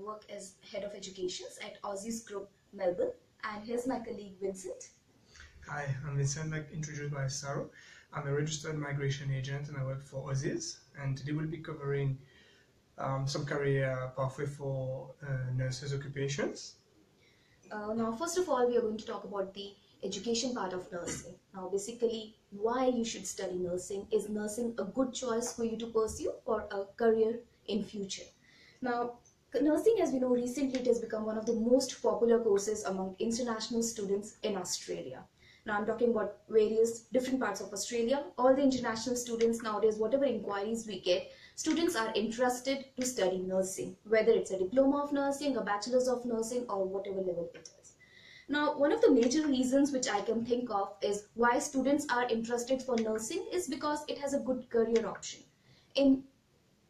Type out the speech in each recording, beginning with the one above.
work as Head of Educations at Aussizz Group, Melbourne, and here's my colleague Vincent. Hi, I'm Vincent, like introduced by Sarah. I'm a registered migration agent and I work for Aussizz, and today we'll be covering some career pathway for nurses occupations. Now, first of all, we are going to talk about the education part of nursing. Now, basically, why you should study nursing. Is nursing a good choice for you to pursue or a career in future? Now, nursing, as we know, recently it has become one of the most popular courses among international students in Australia. Now, I'm talking about various different parts of Australia. All the international students nowadays, whatever inquiries we get, students are interested to study nursing, whether it's a Diploma of Nursing, a Bachelors of Nursing, or whatever level it is. Now, one of the major reasons which I can think of is why students are interested for nursing is because it has a good career option.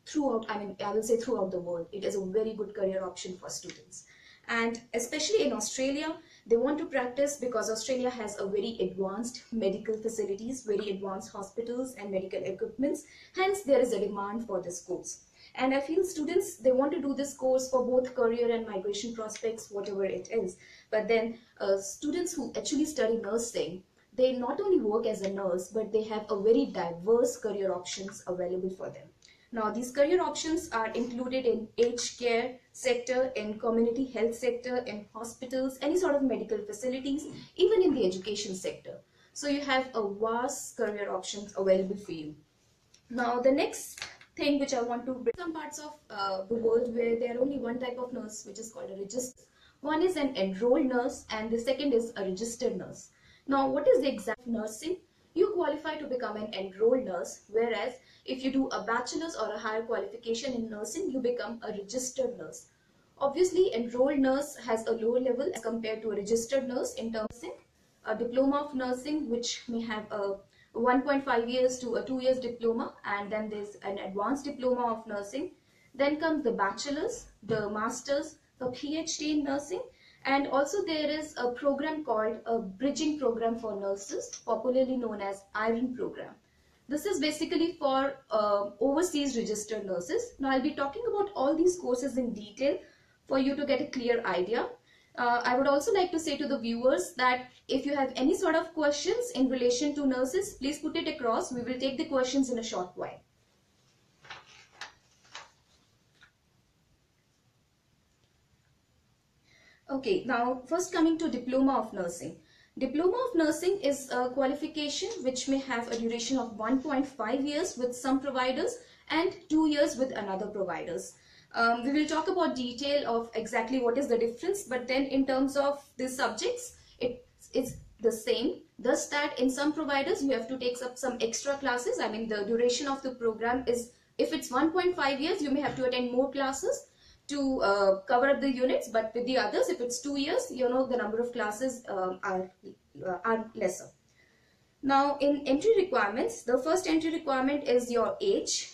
Throughout the world, it is a very good career option for students. And especially in Australia, they want to practice because Australia has a very advanced medical facilities, very advanced hospitals and medical equipments. Hence, there is a demand for this course. And I feel students, they want to do this course for both career and migration prospects, whatever it is. But then students who actually study nursing, they not only work as a nurse, but they have a very diverse career options available for them. Now, these career options are included in aged care sector, in community health sector, in hospitals, any sort of medical facilities, even in the education sector. So you have a vast career options available for you. Now, the next thing which I want to bring, some parts of the world where there are only one type of nurse, which is called a registered. One is an enrolled nurse and the second is a registered nurse. Now, what is the exact nursing? You qualify to become an enrolled nurse, whereas if you do a bachelor's or a higher qualification in nursing, you become a registered nurse. Obviously, enrolled nurse has a lower level as compared to a registered nurse in terms of a Diploma of Nursing, which may have a 1.5 years to a 2 years diploma, and then there's an advanced Diploma of Nursing. Then comes the bachelor's, the master's, the PhD in nursing, and also there is a program called a bridging program for nurses, popularly known as IRON program. This is basically for overseas registered nurses. Now, I'll be talking about all these courses in detail for you to get a clear idea. I would also like to say to the viewers that if you have any sort of questions in relation to nurses, please put it across. We will take the questions in a short while. Okay, now first coming to Diploma of Nursing. Diploma of Nursing is a qualification which may have a duration of 1.5 years with some providers and 2 years with another providers. We will talk about detail of exactly what is the difference, but then in terms of the subjects, it's the same. Thus that in some providers you have to take up some extra classes. I mean, the duration of the program is, if it's 1.5 years, you may have to attend more classes to cover up the units, but with the others, if it's 2 years, you know, the number of classes are lesser. Now, in entry requirements, the first entry requirement is your age.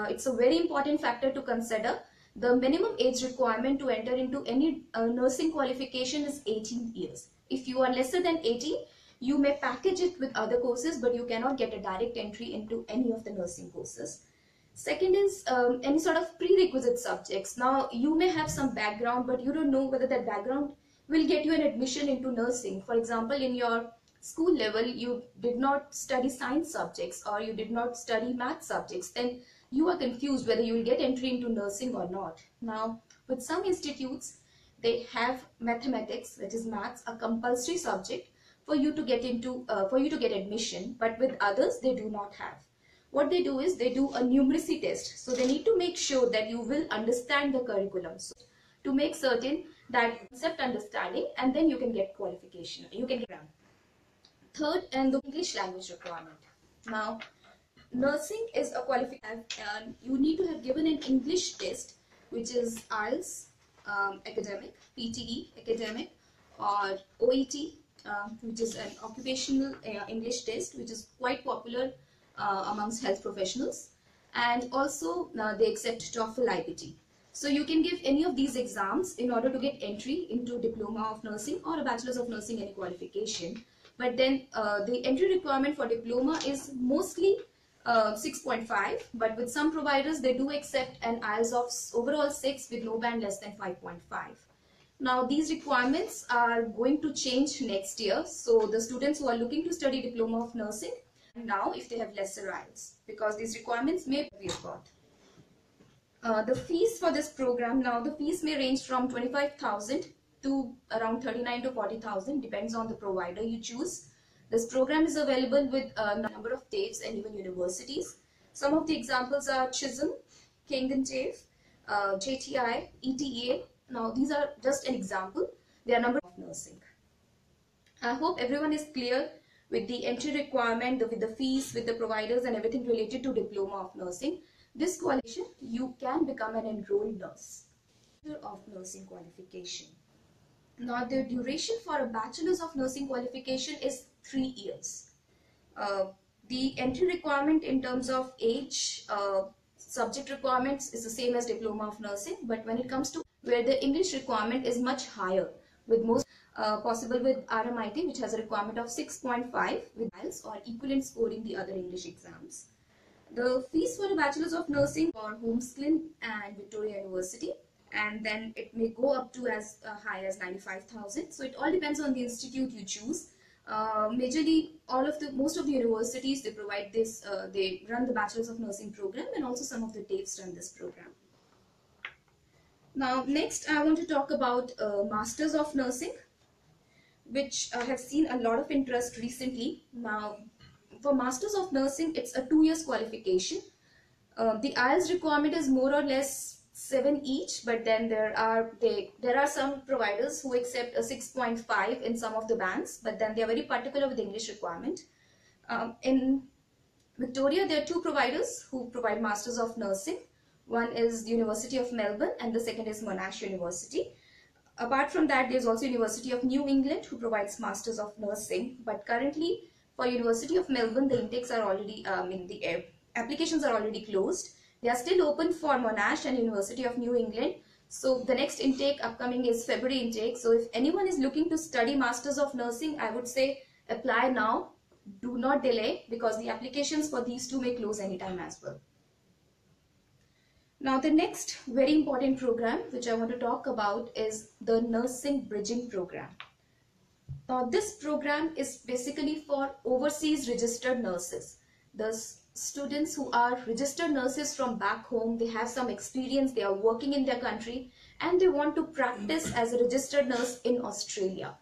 It's a very important factor to consider. The minimum age requirement to enter into any nursing qualification is 18 years. If you are lesser than 18, you may package it with other courses, but you cannot get a direct entry into any of the nursing courses. Second is any sort of prerequisite subjects. Now, you may have some background, but you don't know whether that background will get you an admission into nursing. For example, in your school level, you did not study science subjects or you did not study math subjects. Then you are confused whether you will get entry into nursing or not. Now, with some institutes, they have mathematics, that is maths, a compulsory subject for you to get into, for you to get admission. But with others, they do not have. What they do is they do a numeracy test. So they need to make sure that you will understand the curriculum. So to make certain that concept understanding, and then you can get qualification. You can get exam. Third, and the English language requirement. Now, nursing is a qualification, and you need to have given an English test, which is IELTS academic, PTE academic, or OET, which is an occupational English test, which is quite popular amongst health professionals, and also they accept TOEFL IPT. So you can give any of these exams in order to get entry into Diploma of Nursing or a Bachelors of Nursing, any qualification. But then the entry requirement for diploma is mostly 6.5, but with some providers they do accept an IELTS of overall 6 with no band less than 5.5. Now these requirements are going to change next year, so the students who are looking to study Diploma of Nursing now, if they have lesser IELTS, because these requirements may be got. The fees for this program, now the fees may range from 25,000 to around 39 to 40,000, depends on the provider you choose. This program is available with a number of TAFEs and even universities. Some of the examples are Chisholm, King and TAFE, JTI, ETA. Now these are just an example. There are a number of nursing. I hope everyone is clear with the entry requirement, with the fees, with the providers and everything related to Diploma of Nursing. This qualification, you can become an enrolled nurse. Bachelor of Nursing qualification. Now the duration for a Bachelors of Nursing qualification is 3 years. The entry requirement in terms of age, subject requirements is the same as Diploma of Nursing, but when it comes to where the English requirement is much higher, with most possible with RMIT, which has a requirement of 6.5 with IELTS or equivalent score in the other English exams. The fees for a Bachelors of Nursing for Holmesclin and Victoria University, and then it may go up to as high as 95,000. So it all depends on the institute you choose. Majorly, most of the universities, they provide this, they run the Bachelors of Nursing program, and also some of the TAFEs run this program. Now next I want to talk about Masters of Nursing, which have seen a lot of interest recently. Now for Masters of Nursing, it's a 2 years qualification. The IELTS requirement is more or less 7 each, but then there are some providers who accept a 6.5 in some of the bands, but then they are very particular with the English requirement. In Victoria, there are 2 providers who provide Masters of Nursing. One is the University of Melbourne and the second is Monash University. Apart from that, there is also University of New England who provides Masters of Nursing, but currently for University of Melbourne, the intakes are already, the applications are already closed. They are still open for Monash and University of New England. So the next intake upcoming is February intake. So if anyone is looking to study Masters of Nursing, I would say apply now. Do not delay, because the applications for these 2 may close anytime as well. Now the next very important program which I want to talk about is the Nursing Bridging Program. Now this program is basically for overseas registered nurses. The students who are registered nurses from back home, they have some experience, they are working in their country and they want to practice as a registered nurse in Australia.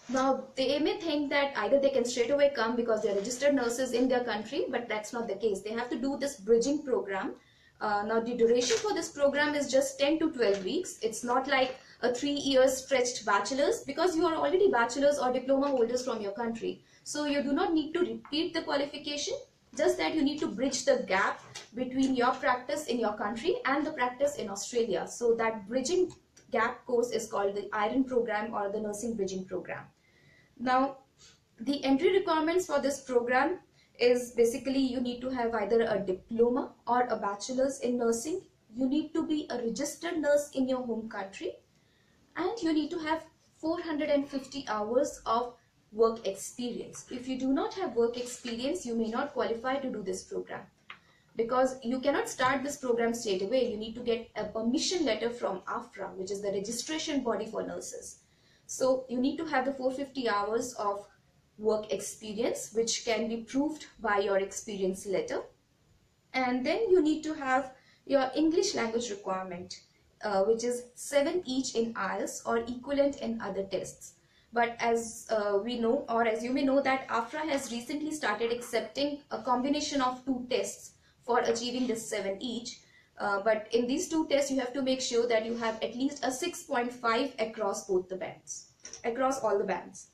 Now they may think that either they can straight away come because they are registered nurses in their country, but that's not the case. They have to do this bridging program. Now the duration for this program is just 10 to 12 weeks. It's not like a 3 years stretched bachelor's, because you are already bachelor's or diploma holders from your country. So you do not need to repeat the qualification, just that you need to bridge the gap between your practice in your country and the practice in Australia. So that bridging gap course is called the IRON program or the Nursing Bridging Program. Now the entry requirements for this program is basically you need to have either a diploma or a bachelor's in nursing. You need to be a registered nurse in your home country, and you need to have 450 hours of work experience. If you do not have work experience, you may not qualify to do this program, because you cannot start this program straight away. You need to get a permission letter from AFRA, which is the registration body for nurses. So you need to have the 450 hours of work experience, which can be proved by your experience letter. And then you need to have your English language requirement, which is 7 each in IELTS or equivalent in other tests. But as we know, or as you may know, that AFRA has recently started accepting a combination of 2 tests for achieving this 7 each. But in these 2 tests, you have to make sure that you have at least a 6.5 across both the bands, across all the bands.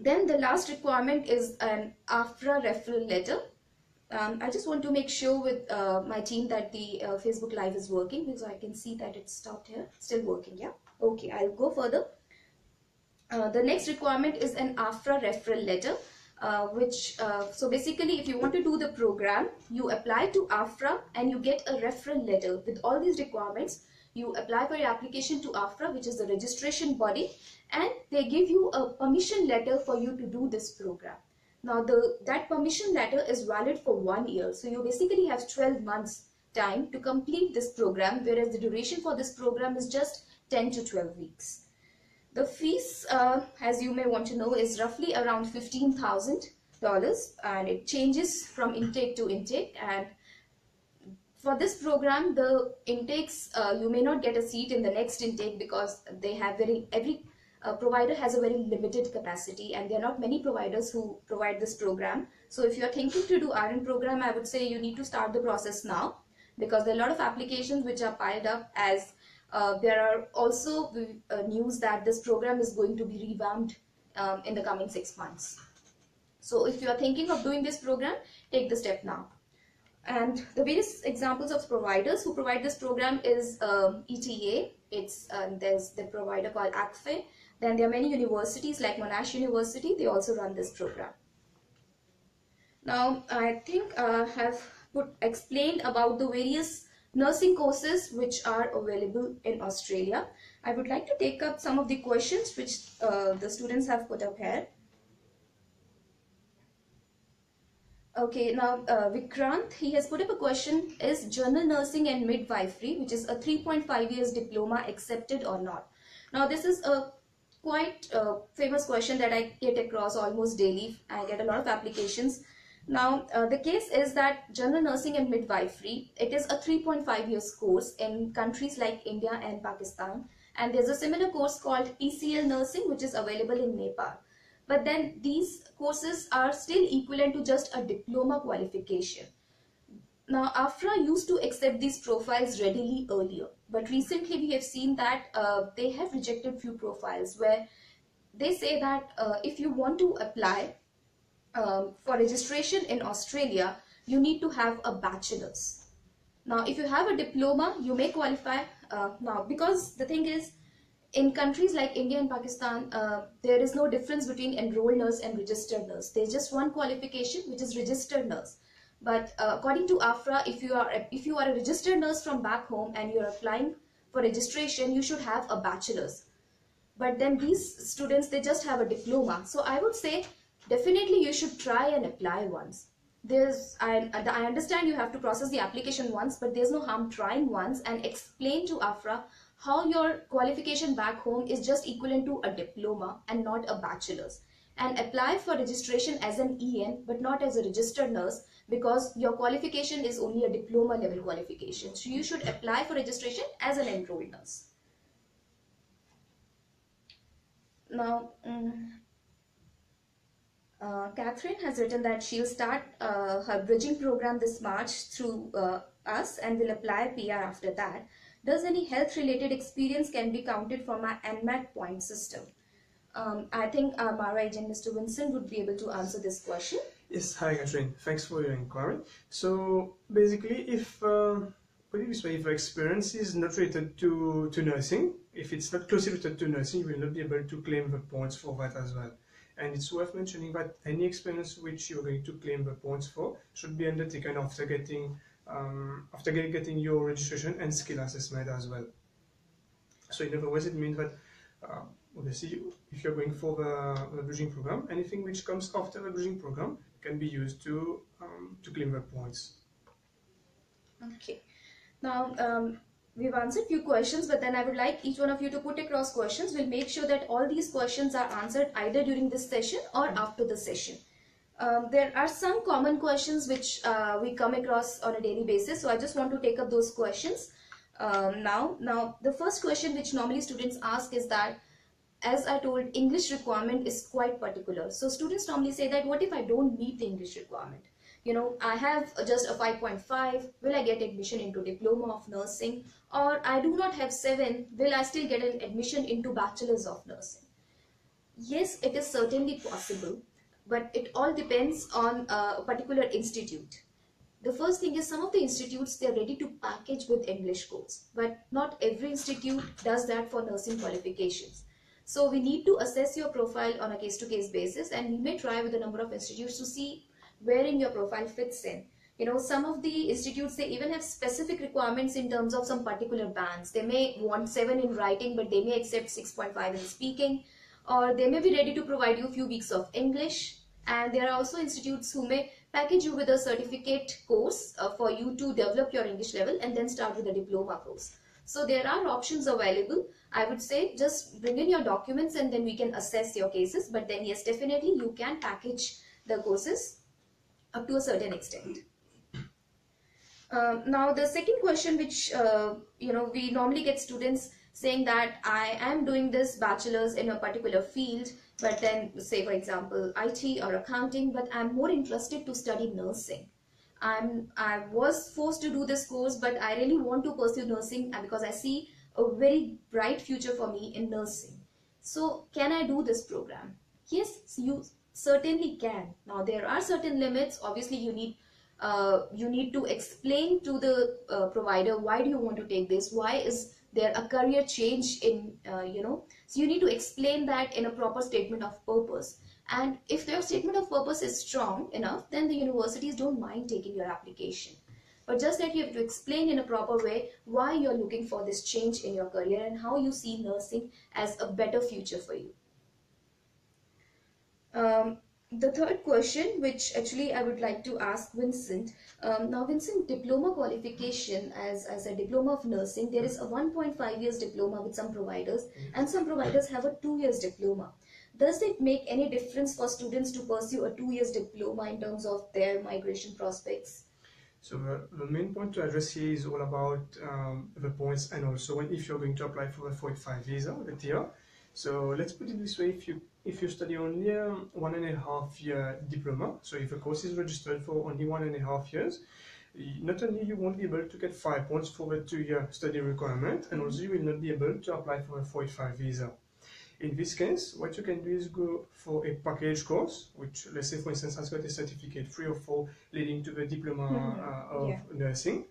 Then the last requirement is an AFRA referral letter. I just want to make sure with my team that the Facebook Live is working, because I can see that it stopped here. Still working, yeah? Okay, I'll go further. The next requirement is an AFRA referral letter, so basically if you want to do the program, you apply to AFRA and you get a referral letter with all these requirements. You apply for your application to AFRA, which is the registration body, and they give you a permission letter for you to do this program. Now that permission letter is valid for 1 year. So you basically have 12 months time to complete this program, whereas the duration for this program is just 10 to 12 weeks. The fees, as you may want to know, is roughly around $15,000, and it changes from intake to intake. And for this program, the intakes, you may not get a seat in the next intake because they have every provider has a very limited capacity, and there are not many providers who provide this program. So if you are thinking to do RN program, I would say you need to start the process now, because there are a lot of applications which are piled up, as there are also news that this program is going to be revamped in the coming 6 months. So if you are thinking of doing this program, take the step now. And the various examples of providers who provide this program is ETA. There's the provider called ACFE. Then there are many universities like Monash University. They also run this program. Now I think I have explained about the various nursing courses which are available in Australia. I would like to take up some of the questions which the students have put up here. Okay, now Vikrant, he has put up a question: is general nursing and midwifery, which is a 3.5 years diploma, accepted or not? Now this is a quite famous question that I get across almost daily. I get a lot of applications. Now the case is that general nursing and midwifery, it is a 3.5 years course in countries like India and Pakistan, and there's a similar course called PCL nursing which is available in Nepal. But then these courses are still equivalent to just a diploma qualification. Now AFRA used to accept these profiles readily earlier, but recently we have seen that they have rejected few profiles where they say that if you want to apply for registration in Australia, you need to have a bachelor's. Now if you have a diploma, you may qualify. Now because the thing is, in countries like India and Pakistan, there is no difference between enrolled nurse and registered nurse. There's just one qualification, which is registered nurse. But according to AFRA, if you are a registered nurse from back home and you're applying for registration, you should have a bachelor's. But then these students, they just have a diploma. So I would say definitely you should try and apply once. I understand you have to process the application once, but there's no harm trying once and explain to AFRA how your qualification back home is just equivalent to a diploma and not a bachelor's, and apply for registration as an EN but not as a registered nurse, because your qualification is only a diploma level qualification. So you should apply for registration as an enrolled nurse. Now Catherine has written that she'll start her bridging program this March through us and will apply PR after that. Does any health related experience can be counted for my NMAT point system? I think Mara agent Mr. Vincent would be able to answer this question. Yes, hi Catherine, thanks for your inquiry. So basically, if experience is not related to nursing, if it's not closely related to nursing, you will not be able to claim the points for that as well. And it's worth mentioning that any experience which you're going to claim the points for should be undertaken after getting your registration and skill assessment as well. So in other words, it means that obviously if you're going for the bridging program, anything which comes after the bridging program can be used to claim the points. Okay. Now we've answered few questions, but then I would like each one of you to put across questions. We'll make sure that all these questions are answered either during this session or after the session. There are some common questions which we come across on a daily basis, so I just want to take up those questions now. The first question which normally students ask is that, as I told, English requirement is quite particular. So students normally say that, what if I don't meet the English requirement? You know, I have just a 5.5, will I get admission into Diploma of Nursing? Or I do not have 7, will I still get an admission into Bachelors of Nursing? Yes, it is certainly possible, but it all depends on a particular institute. The first thing is, some of the institutes, they are ready to package with English course, but not every institute does that for nursing qualifications. So we need to assess your profile on a case-to-case basis, and we may try with a number of institutes to see wherein your profile fits in. You know, some of the institutes, they even have specific requirements in terms of some particular bands. They may want 7 in writing, but they may accept 6.5 in speaking, or they may be ready to provide you a few weeks of English And there are also institutes who may package you with a certificate course for you to develop your English level and then start with a diploma course. So there are options available. I would say just bring in your documents and then we can assess your cases. But then yes, definitely you can package the courses up to a certain extent. Now the second question, which we normally get students saying that I am doing this bachelor's in a particular field, but then say for example IT or accounting, but I'm more interested to study nursing. I was forced to do this course, but I really want to pursue nursing because I see a very bright future for me in nursing. So can I do this program? Yes, you certainly can. Now there are certain limits. Obviously you need to explain to the provider why do you want to take this, why is there a career change in so you need to explain that in a proper statement of purpose. And if their statement of purpose is strong enough, then the universities don't mind taking your application. But just that you have to explain in a proper way why you're looking for this change in your career and how you see nursing as a better future for you. The third question, which actually I would like to ask Vincent. Now, Vincent, diploma qualification as a Diploma of Nursing, there is a 1.5 years diploma with some providers, and some providers have a 2 years diploma. Does it make any difference for students to pursue a 2 years diploma in terms of their migration prospects? So the main point to address here is all about the points, and also if you're going to apply for a 45 visa, the tier. So let's put it this way: if you study only a 1.5 year diploma, so if a course is registered for only 1.5 years, not only you won't be able to get 5 points for the 2-year study requirement, and also you will not be able to apply for a 45 visa. In this case, what you can do is go for a package course, which, let's say, for instance, has got a certificate 3 or 4 leading to the Diploma of Nursing,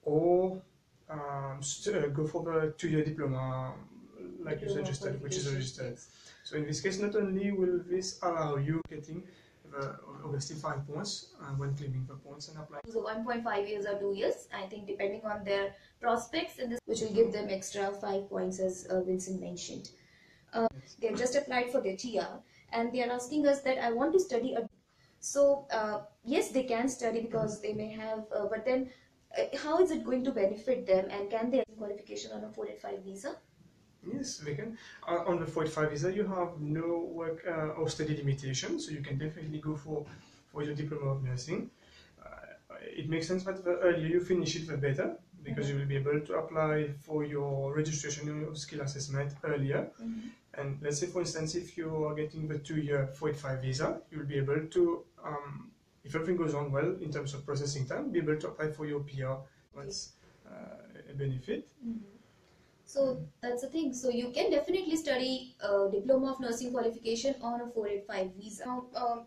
or go for the 2-year diploma, like you suggested, which is registered. So in this case, not only will this allow you getting obviously 5 points when claiming the points and applying. So 1.5 years or 2 years, I think, depending on their prospects, in this, which will give them extra 5 points, as Vincent mentioned. They have just applied for their TR and they are asking us that I want to study a. So yes, they can study because they may have, but then how is it going to benefit them, and can they have qualification on a 485 visa? Yes, they can. On the 45 visa, you have no work or study limitation, so you can definitely go for your Diploma of Nursing. It makes sense that the earlier you finish it, the better, because you will be able to apply for your registration and your skill assessment earlier. And let's say, for instance, if you are getting the 2-year 45 visa, you will be able to, if everything goes on well in terms of processing time, be able to apply for your PR. That's a benefit. So that's the thing. So you can definitely study Diploma of Nursing qualification on a 485 visa. Now,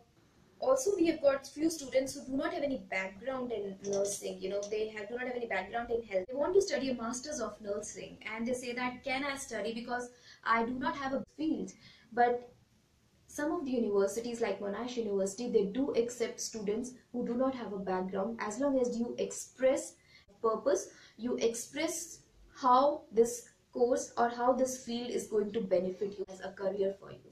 also we have got few students who do not have any background in nursing. Do not have any background in health. They want to study a Masters of Nursing, and they say that, can I study because I do not have a field? But some of the universities like Monash University, they do accept students who do not have a background, as long as you express purpose, you express how this course or how this field is going to benefit you as a career for you.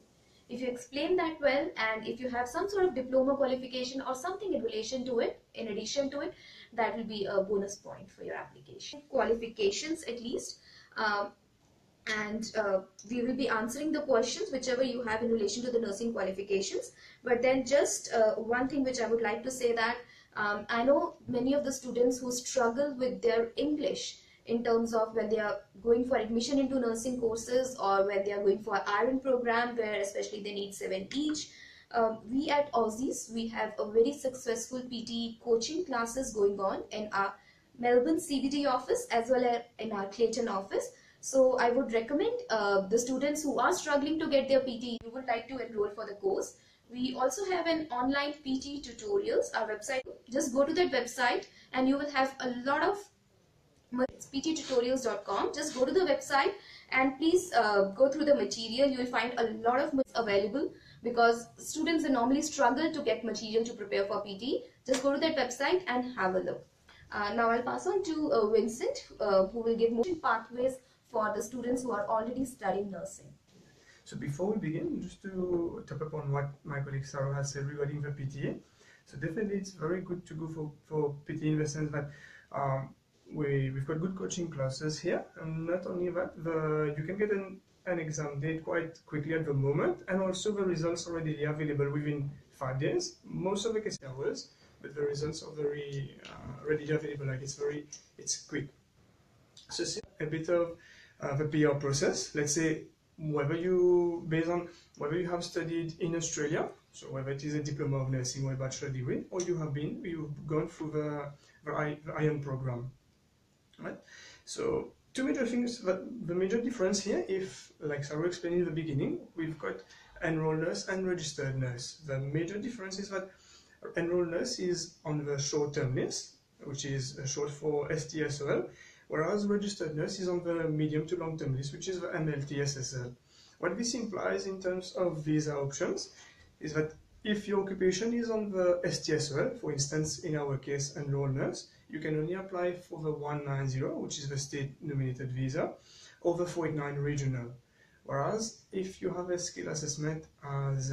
If you explain that well, and if you have some sort of diploma qualification or something in relation to it, in addition to it, that will be a bonus point for your application. Qualifications at least. And we will be answering the questions whichever you have in relation to the nursing qualifications. But then just one thing which I would like to say, that I know many of the students who struggle with their English in terms of when they are going for admission into nursing courses, or when they are going for RN program, where especially they need 7 each. We at Aussizz, we have a very successful PT coaching classes going on in our Melbourne CBD office as well as in our Clayton office. So I would recommend the students who are struggling to get their PT, you would like to enroll for the course. We also have an online PT tutorials, our website. Just go to that website and you will have a lot of pttutorials.com. Just go to the website and please go through the material. You will find a lot of material available, because students normally struggle to get material to prepare for PT. Just go to that website and have a look. Now I'll pass on to Vincent, who will give more pathways for the students who are already studying nursing. So before we begin, just to top up on what my colleague Sarah has said regarding the PTA. So definitely it's very good to go for PTA in the sense that we've got good coaching classes here, and not only that, you can get an exam date quite quickly at the moment, and also the results are readily available within 5 days. Most of the cases are hours, but the results are very readily available. Like it's quick. So a bit of the PR process. Let's say based on whether you have studied in Australia, so whether it is a Diploma of Nursing or a Bachelor degree, or you've gone through the ION program, right? So two major things. The major difference here, if like Sarah explained in the beginning, we've got enrolled nurse and registered nurse. The major difference is that enrolled nurse is on the short-term list, which is short for STSOL, whereas registered nurse is on the medium to long-term list, which is the MLTSSL. What this implies in terms of visa options is that if your occupation is on the STSOL, for instance, in our case, enrolled nurse, you can only apply for the 190, which is the state-nominated visa, or the 489 regional. Whereas if you have a skill assessment as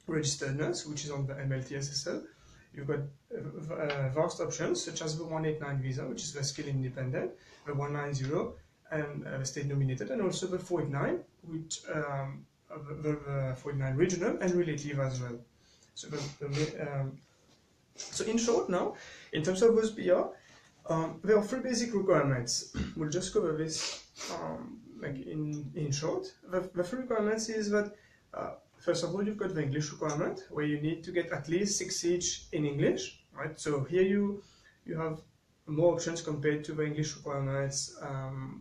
registered nurse, which is on the MLTSSL, you've got vast options such as the 189 visa, which is the skill independent, the 190 and the state nominated, and also the 489, which the 489 regional and relative as well. So in short now, in terms of those PR, there are 3 basic requirements. We'll just cover this like in short. The 3 requirements is that first of all, you've got the English requirement, where you need to get at least 6 each in English, right? So here you have more options compared to the English requirements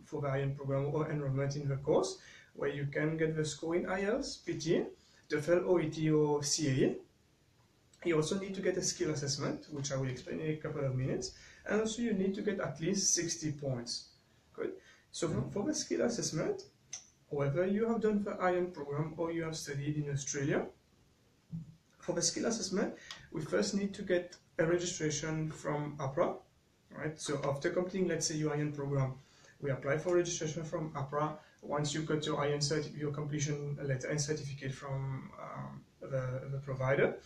for the ION program or enrollment in the course, where you can get the score in IELTS, PTA, TOEFL, OET, or CAE. You also need to get a skill assessment, which I will explain in a couple of minutes, and also you need to get at least 60 points. Good. So for the skill assessment, whether you have done the ION program or you have studied in Australia, for the skill assessment, we first need to get a registration from APRA, right? So after completing, let's say, your ION program, we apply for registration from APRA. Once you got your ION your completion letter and certificate from the provider,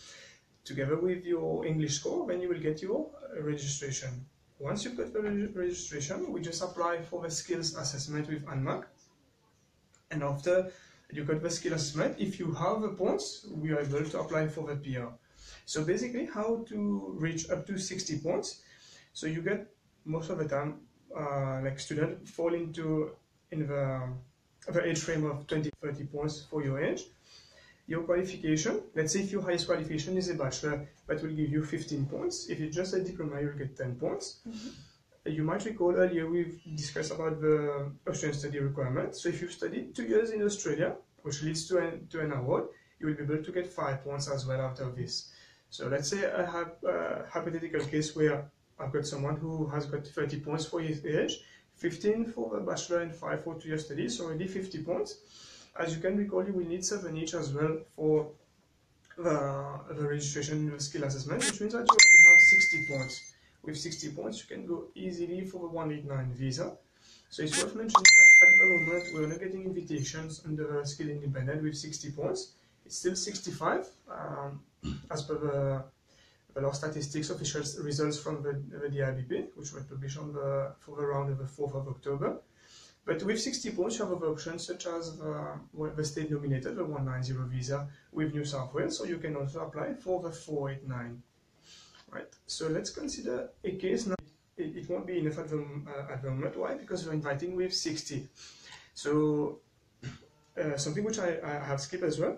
together with your English score, then you will get your registration. Once you've got the registration, we just apply for the skills assessment with ANMAC. And after you got the skill assessment, if you have the points, we are able to apply for the PR. So basically, how to reach up to 60 points. So you get, most of the time, like students fall in the age frame of 20-30 points for your age. Your qualification, let's say if your highest qualification is a bachelor, that will give you 15 points. If it's just a diploma, you'll get 10 points. You might recall earlier we've discussed about the Australian study requirement. So if you've studied 2 years in Australia, which leads to an award, you will be able to get 5 points as well out of this. So let's say I have a hypothetical case where I've got someone who has got 30 points for his age, 15 for the bachelor and 5 for 2 year studies, so already 50 points. As you can recall, you will need 7 each as well for the registration skill assessment, which means that you already have 60 points. With 60 points, you can go easily for the 189 visa. So it's worth mentioning that at the moment, we're not getting invitations under the skill independent with 60 points. It's still 65, as per the last statistics official results from the DIBP, which were published for the round of the 4th of October. But with 60 points, you have other options such as the state nominated, the 190 visa with New South Wales, or you can also apply for the 489. Right. So let's consider a case now. It won't be enough at the moment. Why? Because we're inviting with 60. So something which I have skipped as well.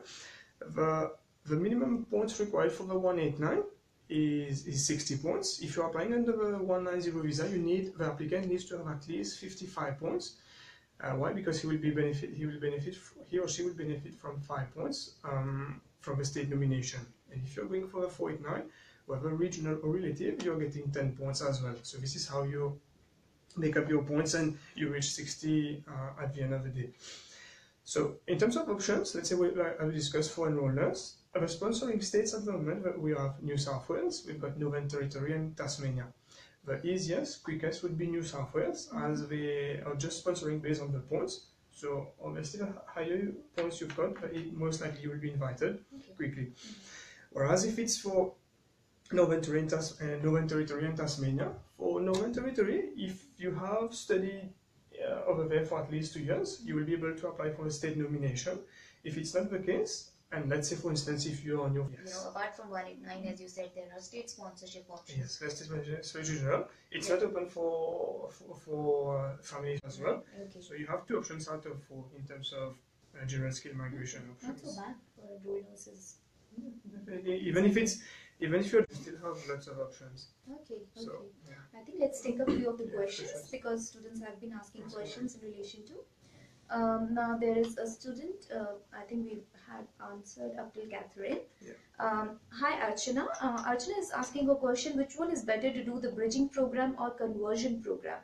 The minimum points required for the 189 is 60 points. If you're applying under the 190 visa, the applicant needs to have at least 55 points. Why? Because he or she will benefit from 5 points from the state nomination. And if you're going for the 489, whether regional or relative, you're getting 10 points as well. So this is how you make up your points and you reach 60 at the end of the day. So in terms of options, let's say I will discuss for enrollers. The sponsoring states at the moment, we have New South Wales, we've got Northern Territory and Tasmania. The easiest, quickest would be New South Wales, as they are just sponsoring based on the points. So obviously, the higher points you've got, most likely you will be invited quickly. Whereas if it's for Northern Territory and Tasmania, for Northern Territory, if you have studied over there for at least 2 years, you will be able to apply for a state nomination. If it's not the case, and let's say for instance, if you're on your apart from 189, as you said, there are state sponsorship options. Yes, that's state general. It's not open for families as well. Okay. So you have 2 options out of 4 in terms of general skill migration options. Not so bad for enrolled nurses. Even if you still have lots of options. Okay. So, I think let's take a few of the questions sure. because students have been asking questions in relation to. Now there is a student, I think we've had answered up till Catherine. Hi Archana. Archana is asking a question, which one is better to do, the bridging program or conversion program?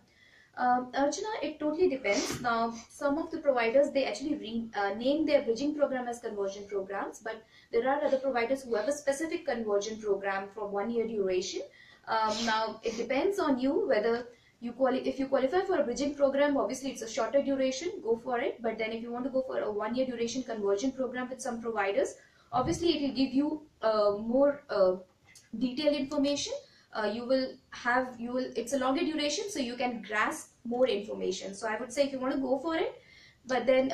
Archana, it totally depends. Now some of the providers, they actually name their bridging program as conversion programs, but there are other providers who have a specific conversion program for 1 year duration. Now it depends on you whether if you qualify for a bridging program, obviously it's a shorter duration, go for it. But then if you want to go for a 1 year duration conversion program with some providers, obviously it will give you more detailed information. It's a longer duration, so you can grasp more information. So I would say if you want to go for it, but then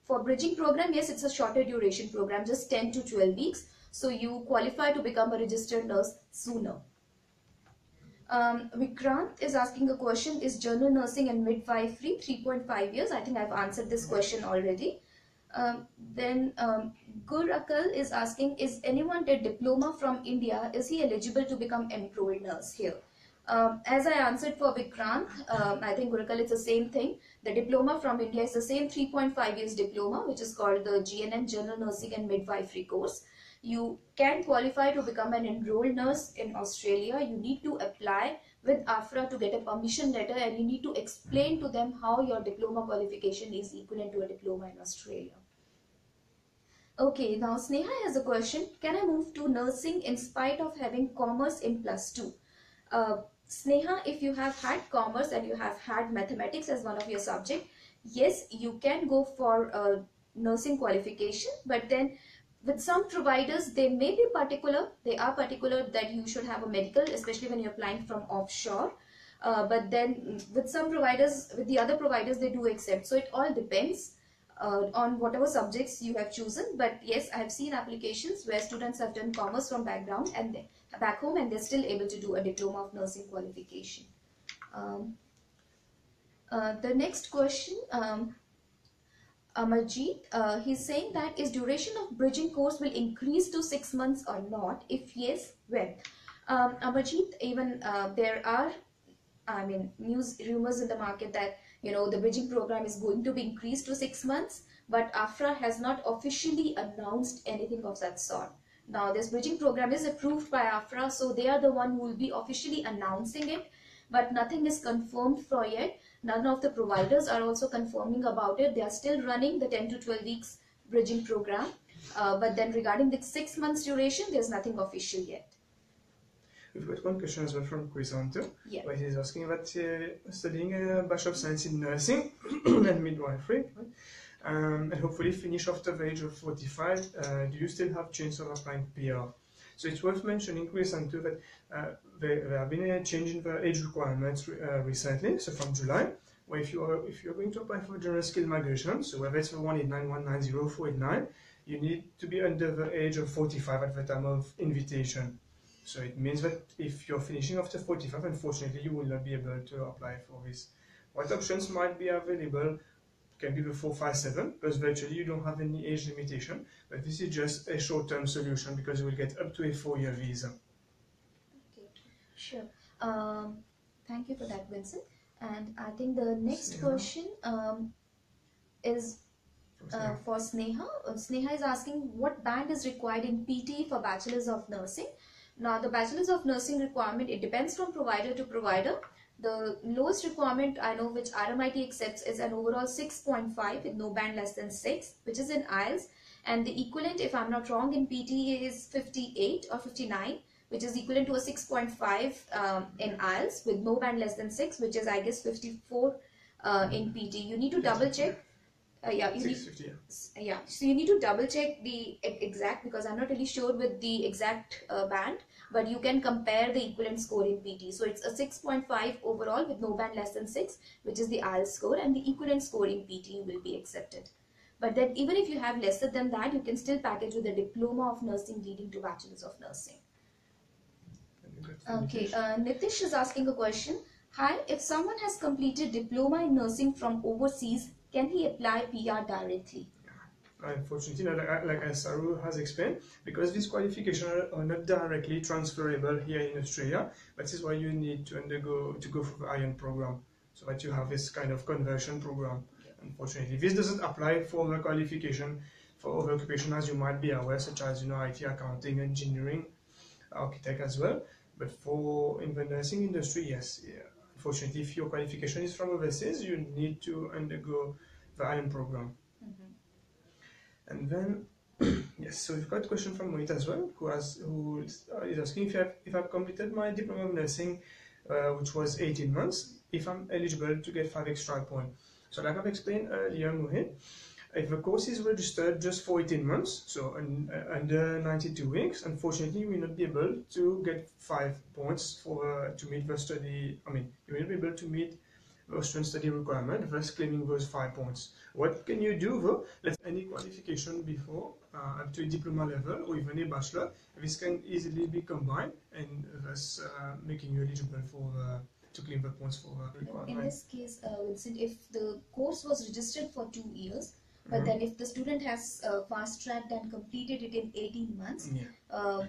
for bridging program, yes, it's a shorter duration program, just 10 to 12 weeks. So you qualify to become a registered nurse sooner. Vikrant is asking a question, is general nursing and midwifery 3.5 years? I think I've answered this question already. Then Gurakal is asking, is anyone did diploma from India, is he eligible to become enrolled nurse here? As I answered for Vikrant, I think Gurakal, it's the same thing. The diploma from India is the same 3.5 years diploma, which is called the GNM, General Nursing and Midwifery course. You can qualify to become an enrolled nurse in Australia. You need to apply with AFRA to get a permission letter, and you need to explain to them how your diploma qualification is equivalent to a diploma in Australia. Okay, now Sneha has a question. Can I move to nursing in spite of having commerce in +2? Sneha, if you have had commerce and you have had mathematics as one of your subject, yes, you can go for a nursing qualification, but then with some providers, they may be particular. They are particular that you should have a medical, especially when you're applying from offshore. But then with some providers, with the other providers, they do accept. So it all depends on whatever subjects you have chosen. But yes, I have seen applications where students have done commerce from background and back home, and they're still able to do a Diploma of Nursing qualification. The next question. Amarjeet, he's saying that is duration of bridging course will increase to 6 months or not? If yes, when? Amarjeet, even there are, news rumors in the market that, the bridging program is going to be increased to 6 months, but AFRA has not officially announced anything of that sort. Now, this bridging program is approved by AFRA, so they are the one who will be officially announcing it, but nothing is confirmed for yet. None of the providers are also confirming about it. They are still running the 10 to 12 weeks bridging program. But then regarding the 6 months duration, there's nothing official yet. We've got one question as well from Crisanto, where he's asking about studying a Bachelor of Science in Nursing and Midwifery, and hopefully finish after the age of 45. Do you still have chance of applying PR? So it's worth mentioning, Crisanto, that there have been a change in the age requirements recently, so from July, where if you're going to apply for general skill migration, so whether it's for 189, 190, 489, you need to be under the age of 45 at the time of invitation. So it means that if you're finishing after 45, unfortunately, you will not be able to apply for this. What options might be available can be the 457, because virtually you don't have any age limitation, but this is just a short-term solution because you will get up to a 4-year visa. Okay, sure. Thank you for that, Vincent. And I think the next question is for Sneha. Sneha is asking, what band is required in PT for Bachelors of Nursing? Now, the Bachelors of Nursing requirement, it depends from provider to provider. The lowest requirement I know which RMIT accepts is an overall 6.5 with no band less than 6, which is in IELTS. And the equivalent, if I'm not wrong, in PT is 58 or 59, which is equivalent to a 6.5 in IELTS with no band less than 6, which is, I guess, 54 in PT. You need to double check. Yeah, you need, 650, yeah. yeah. So you need to double check the exact, because I'm not really sure with the exact band, but you can compare the equivalent score in PT. So it's a 6.5 overall with no band less than 6, which is the IELTS score, and the equivalent score in PT will be accepted. But then even if you have lesser than that, you can still package with a Diploma of Nursing leading to Bachelors of Nursing. Okay, Nitish is asking a question. Hi, if someone has completed Diploma in Nursing from overseas, can he apply PR directly? Unfortunately, like as Saru has explained, because these qualifications are not directly transferable here in Australia, that is why you need to go for the ION program, so that you have this kind of conversion program. Unfortunately, this doesn't apply for the qualification for other occupations, as you might be aware, such as IT, accounting, engineering, architect as well. But for in the nursing industry, yes. Yeah. Unfortunately, if your qualification is from overseas, you need to undergo the ION program. And then, yes, so we've got a question from Mohit as well, who is asking if I've completed my Diploma of Nursing, which was 18 months, if I'm eligible to get 5 extra points. So like I've explained earlier, Mohit, if the course is registered just for 18 months, so under 92 weeks, unfortunately, you will not be able to get 5 points to meet the study. I mean, you will not be able to meet the Australian study requirement, thus claiming those 5 points. What can you do though? Let's any qualification before up to a diploma level or even a bachelor. This can easily be combined and thus making you eligible for to claim the points for the requirement. In this case, Vincent, if the course was registered for 2 years, but then if the student has fast-tracked and completed it in 18 months,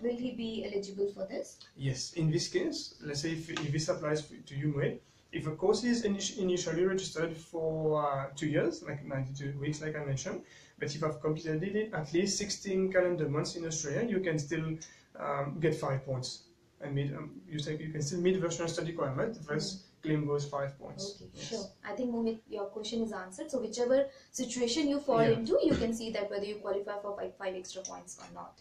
will he be eligible for this? Yes. In this case, let's say if this applies to you, Mohit, if a course is initially registered for 2 years, like 92 weeks, like I mentioned, but if I've completed it at least 16 calendar months in Australia, you can still get 5 points. And meet, you can still meet the Australian study requirement, thus claim those 5 points. Okay, yes. Sure. I think, Mohit, your question is answered. So whichever situation you fall into, you can see that whether you qualify for 5 extra points or not.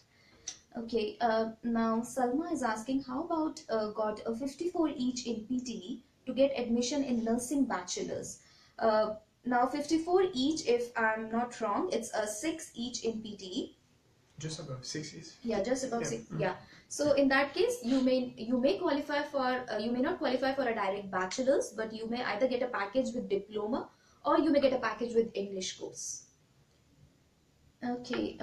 Okay, now Salma is asking, how about got a 54 each in PTE to get admission in nursing bachelors? Now 54 each, if I'm not wrong, it's a 6 each in PTE. Just above 6 is. Yeah, just above 6. Yeah. So in that case, you may qualify for you may not qualify for a direct bachelor's, but you may either get a package with diploma or you may get a package with English course. Okay.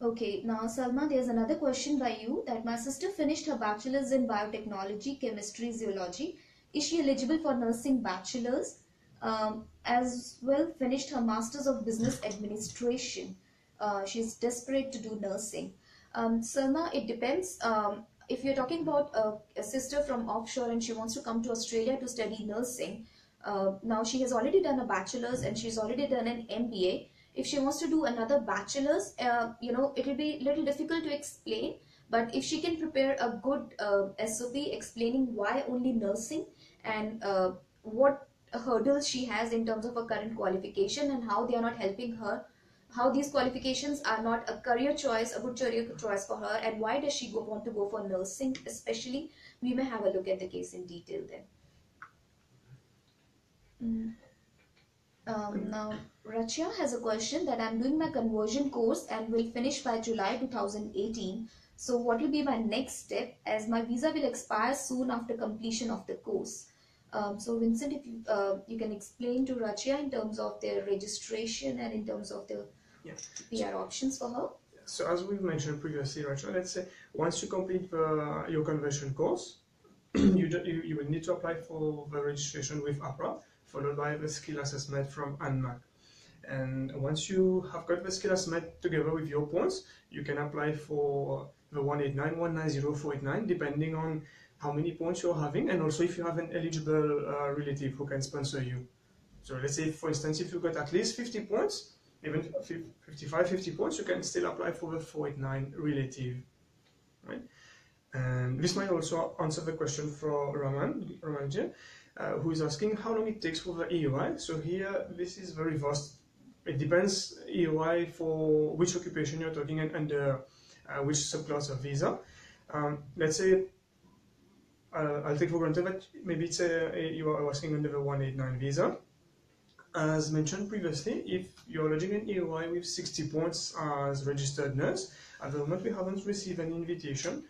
Okay, now Salma, there's another question by you that my sister finished her bachelor's in biotechnology, chemistry, zoology. Is she eligible for nursing bachelor's? As well, finished her master's of business administration. She's desperate to do nursing. Salma, it depends. If you're talking about a sister from offshore and she wants to come to Australia to study nursing, now she has already done a bachelor's and she's already done an MBA. If she wants to do another bachelor's, it will be a little difficult to explain. But if she can prepare a good SOP explaining why only nursing and what hurdles she has in terms of her current qualification and how they are not helping her, how these qualifications are not a career choice, a good career choice for her, and why does she want to go for nursing especially, we may have a look at the case in detail then. Now, Rachya has a question that I'm doing my conversion course and will finish by July 2018. So what will be my next step, as my visa will expire soon after completion of the course? So Vincent, if you can explain to Rachya in terms of their registration and in terms of the PR options for her. So as we've mentioned previously, Rachel, let's say once you complete your conversion course, you will need to apply for the registration with APRA, followed by the skill assessment from ANMAC. And once you have got the skill assessment together with your points, you can apply for the 189, 190, 489, depending on how many points you're having, and also if you have an eligible relative who can sponsor you. So let's say, for instance, if you got at least 50 points, even 55, 50 points, you can still apply for the 489 relative, right? And this might also answer the question for Ramanji, who is asking how long it takes for the EOI. So here, this is very vast. It depends EOI for which occupation you're talking and under which subclass of visa. Let's say, I'll take for granted that maybe it's you are asking under the 189 visa. As mentioned previously, if you're lodging an EOI with 60 points as registered nurse, at the moment we haven't received an invitation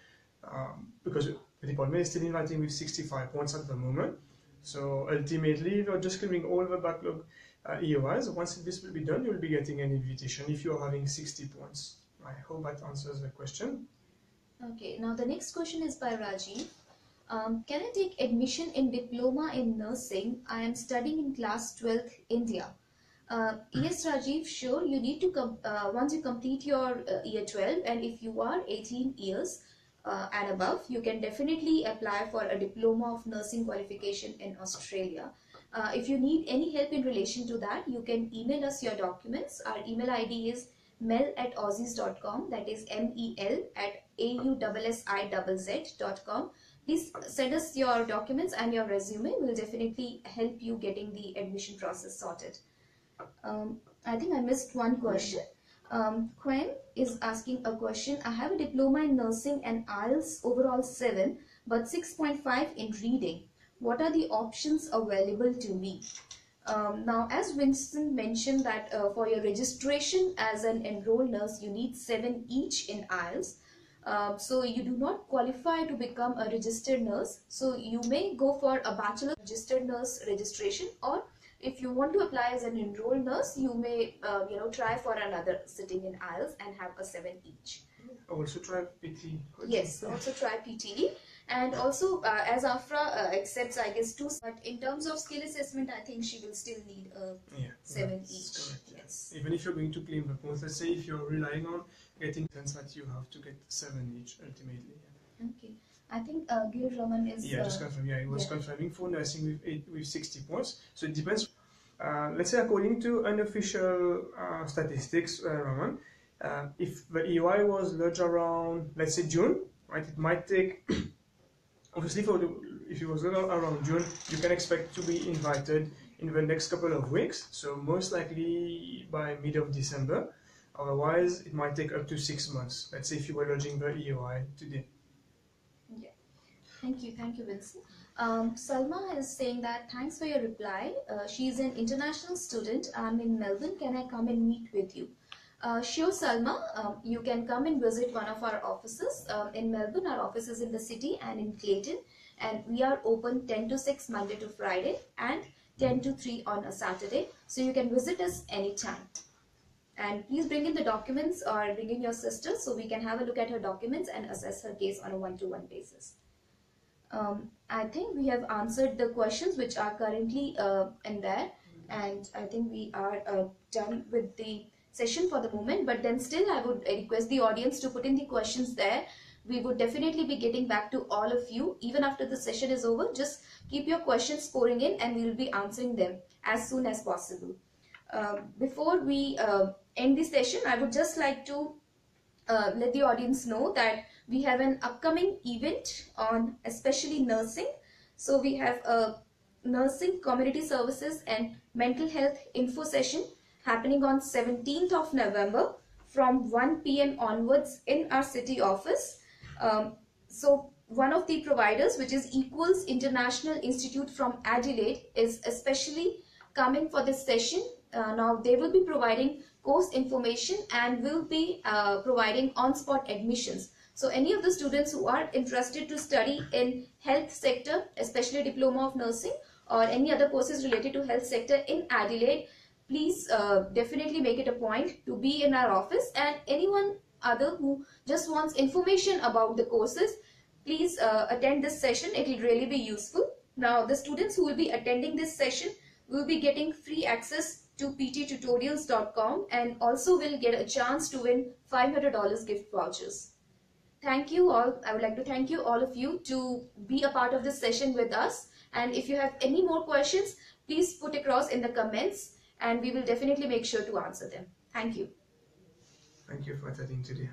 because the department is still inviting with 65 points at the moment. So ultimately, we're just clearing all the backlog EOIs. Once this will be done, you'll be getting an invitation if you're having 60 points. I hope that answers the question. Okay, now the next question is by Rajiv. Can I take admission in Diploma in Nursing? I am studying in class 12th, India. Yes, Rajiv, sure. You need to once you complete your year 12, and if you are 18 years and above, you can definitely apply for a Diploma of Nursing qualification in Australia. If you need any help in relation to that, you can email us your documents. Our email ID is mel@aussizz.com. That is mel@aussizz.com. Please send us your documents and your resume. We'll definitely help you getting the admission process sorted. I think I missed one question. Quen is asking a question. I have a diploma in nursing and IELTS overall 7 but 6.5 in reading. What are the options available to me? Now, as Winston mentioned that for your registration as an enrolled nurse, you need 7 each in IELTS. So you do not qualify to become a registered nurse. So you may go for a Bachelor registered nurse registration, or if you want to apply as an enrolled nurse, you may try for another sitting in IELTS and have a 7 each. Also try PT. Yes, also try PTE. And also, as Afra accepts, I guess, 2, but in terms of skill assessment, I think she will still need a 7 each. Correct, yeah. Yes. Even if you're going to claim the points, let's say if you're relying on getting sense that you have to get 7 each ultimately. Yeah. Okay. I think Gil Raman is... Yeah, just confirm. Yeah, it was confirming for nursing with 60 points. So it depends. Let's say according to unofficial statistics, Raman, if the EOI was lodged around, let's say June, right, it might take... Obviously, if it was around June, you can expect to be invited in the next couple of weeks. So most likely by mid of December. Otherwise, it might take up to 6 months. Let's say if you were lodging the EOI today. Yeah. Thank you, Vincent. Salma is saying that thanks for your reply. She's an international student. I'm in Melbourne. Can I come and meet with you? Sure, Salma, you can come and visit one of our offices. In Melbourne, our office is in the city and in Clayton, and we are open 10 to 6 Monday to Friday and 10 to 3 on a Saturday. So you can visit us anytime. And please bring in the documents or bring in your sister so we can have a look at her documents and assess her case on a one-to-one basis. I think we have answered the questions which are currently in there, and I think we are done with the session for the moment, but then still I would request the audience to put in the questions there. We would definitely be getting back to all of you even after the session is over. Just keep your questions pouring in and we will be answering them as soon as possible. Before we end the session, I would just like to let the audience know that we have an upcoming event on especially nursing. So we have a nursing, community services and mental health info session happening on 17th of November from 1 p.m. onwards in our city office. So one of the providers, which is Equals International Institute from Adelaide, is especially coming for this session. Now they will be providing course information and will be providing on-spot admissions. So any of the students who are interested to study in health sector, especially Diploma of Nursing or any other courses related to health sector in Adelaide, please definitely make it a point to be in our office, and anyone other who just wants information about the courses, please attend this session. It will really be useful. Now the students who will be attending this session will be getting free access to pttutorials.com and also will get a chance to win $500 gift vouchers. Thank you all. I would like to thank you all of you to be a part of this session with us, and if you have any more questions, please put across in the comments and we will definitely make sure to answer them. Thank you. Thank you for attending today.